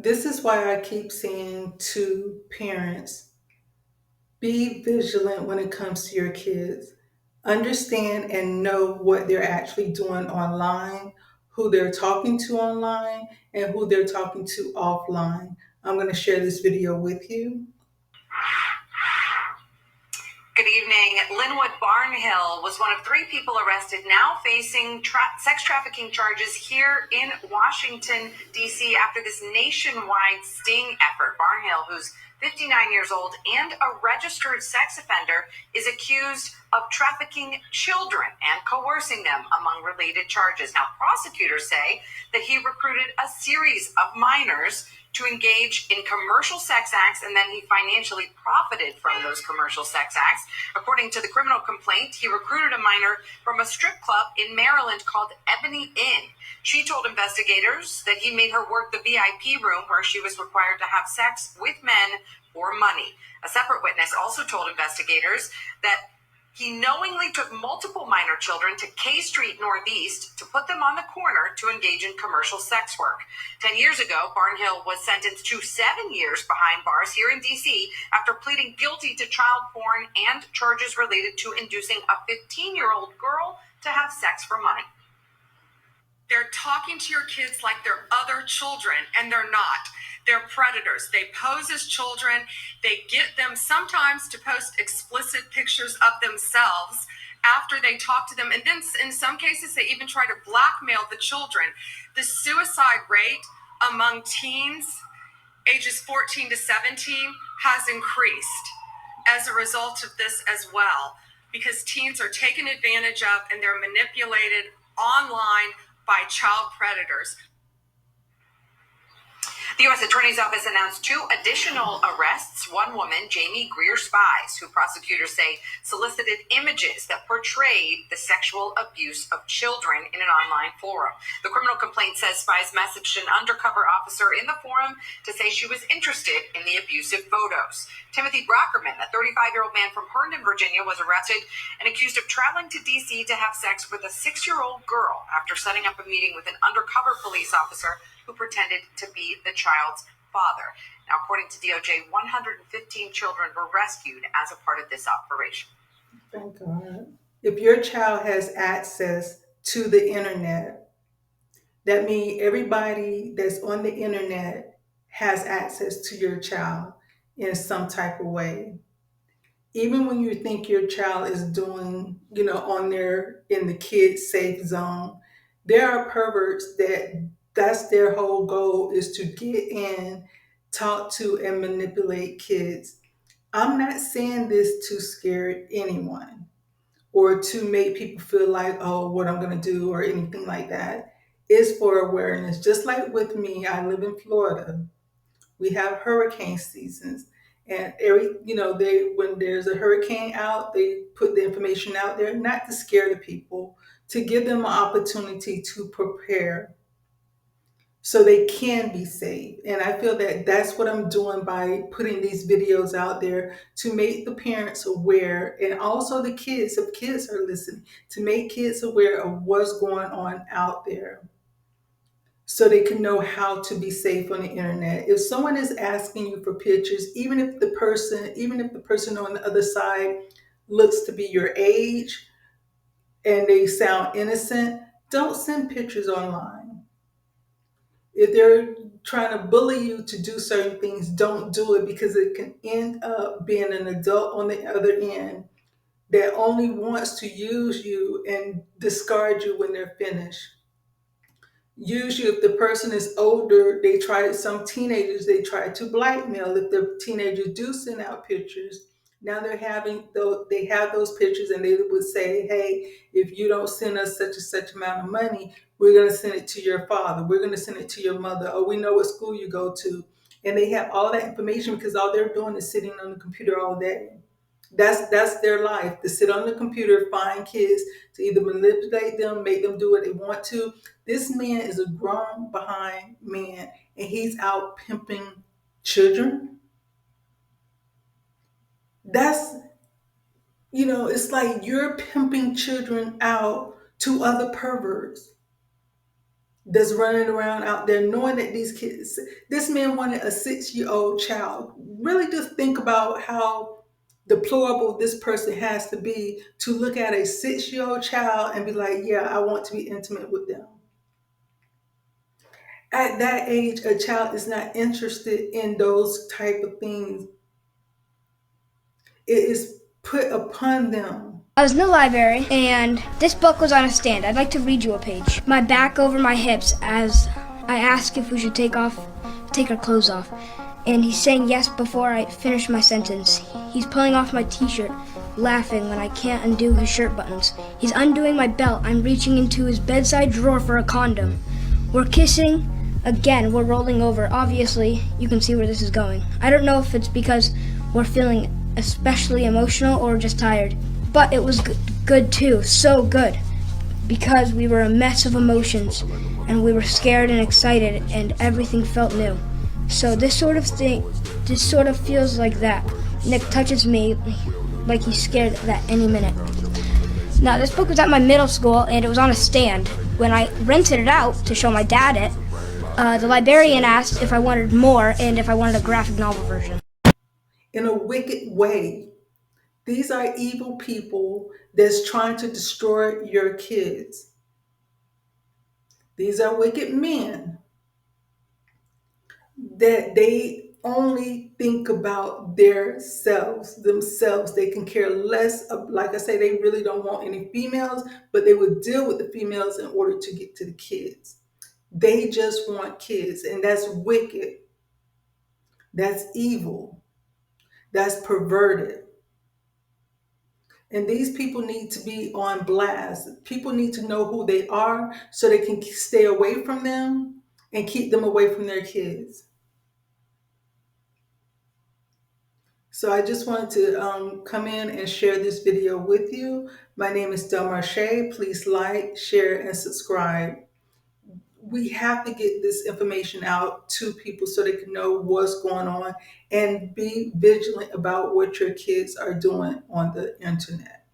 This is why I keep saying to parents, be vigilant when it comes to your kids. Understand and know what they're actually doing online, who they're talking to online, and who they're talking to offline. I'm going to share this video with you. Good evening. Linwood Barnhill was one of 3 people arrested now facing sex trafficking charges here in Washington, D.C. after this nationwide sting effort. Barnhill, who's 59 years old and a registered sex offender, is accused of trafficking children and coercing them, among related charges. Now, prosecutors say that he recruited a series of minors to engage in commercial sex acts, and then he financially profited from those commercial sex acts. According to the criminal complaint, he recruited a minor from a strip club in Maryland called Ebony Inn. She told investigators that he made her work the VIP room where she was required to have sex with men for money. A separate witness also told investigators that he knowingly took multiple minor children to K Street Northeast to put them on the corner to engage in commercial sex work. 10 years ago, Barnhill was sentenced to 7 years behind bars here in D.C. after pleading guilty to child porn and charges related to inducing a 15-year-old girl to have sex for money. They're talking to your kids like they're other children, and they're not. They're predators. They pose as children. They get them sometimes to post explicit pictures of themselves after they talk to them. And then in some cases, they even try to blackmail the children. The suicide rate among teens ages 14 to 17 has increased as a result of this as well, because teens are taken advantage of and they're manipulated online by child predators. The U.S. Attorney's Office announced 2 additional arrests. One woman, Jamie Greer Spies, who prosecutors say solicited images that portrayed the sexual abuse of children in an online forum. The criminal complaint says Spies messaged an undercover officer in the forum to say she was interested in the abusive photos. Timothy Brockerman, a 35-year-old man from Herndon, Virginia, was arrested and accused of traveling to D.C. to have sex with a 6-year-old girl after setting up a meeting with an undercover police officer who pretended to be the child's father. Now, according to DOJ, 115 children were rescued as a part of this operation. Thank God. If your child has access to the internet, that means everybody that's on the internet has access to your child in some type of way. Even when you think your child is doing, on their in the kid safe zone, there are perverts that's their whole goal is to get in, talk to, and manipulate kids. I'm not saying this to scare anyone or to make people feel like, oh, what I'm going to do or anything like that. It's for awareness. Just like with me, I live in Florida. We have hurricane seasons, and they when there's a hurricane out, they put the information out there not to scare the people, to give them an opportunity to prepare so they can be safe. And I feel that that's what I'm doing by putting these videos out there, to make the parents aware, and also the kids, if kids are listening, to make kids aware of what's going on out there so they can know how to be safe on the internet. If someone is asking you for pictures, even if the person on the other side looks to be your age and they sound innocent, don't send pictures online. If they're trying to bully you to do certain things, don't do it, because it can end up being an adult on the other end that only wants to use you and discard you when they're finished. Usually, if the person is older, some teenagers, they try to blackmail. If the teenagers do send out pictures, now they have those pictures, and they would say, hey, if you don't send us such and such amount of money, we're going to send it to your father, we're going to send it to your mother, or we know what school you go to. And they have all that information because all they're doing is sitting on the computer all day. That's their life, to sit on the computer, find kids, to either manipulate them, make them do what they want to. This man is a grown behind man, and he's out pimping children. That's, it's like you're pimping children out to other perverts. that's running around out there knowing that these kids, this man wanted a 6-year-old child. Really just think about how deplorable this person has to be to look at a 6-year-old child and be like, yeah, I want to be intimate with them. At that age, a child is not interested in those type of things. It is put upon them. I was in the library, and this book was on a stand. I'd like to read you a page. My back over my hips as I ask if we should take our clothes off. And he's saying yes before I finish my sentence. He's pulling off my t-shirt, laughing when I can't undo his shirt buttons. He's undoing my belt. I'm reaching into his bedside drawer for a condom. We're kissing. Again, we're rolling over. Obviously, you can see where this is going. I don't know if it's because we're feeling especially emotional or just tired. But it was good too, so good. Because we were a mess of emotions, and we were scared and excited, and everything felt new. So this sort of feels like that. Nick touches me like he's scared that any minute. Now, this book was at my middle school, and it was on a stand. When I rented it out to show my dad it, the librarian asked if I wanted more and if I wanted a graphic novel version. In a wicked way, these are evil people that's trying to destroy your kids. These are wicked men that they only think about themselves. They can care less of, like I say, they really don't want any females, but they would deal with the females in order to get to the kids. They just want kids, and that's wicked. That's evil. That's perverted. And these people need to be on blast. People need to know who they are so they can stay away from them and keep them away from their kids. So I just wanted to come in and share this video with you. My name is Delmarshae. Please like, share, and subscribe. We have to get this information out to people so they can know what's going on and be vigilant about what your kids are doing on the internet.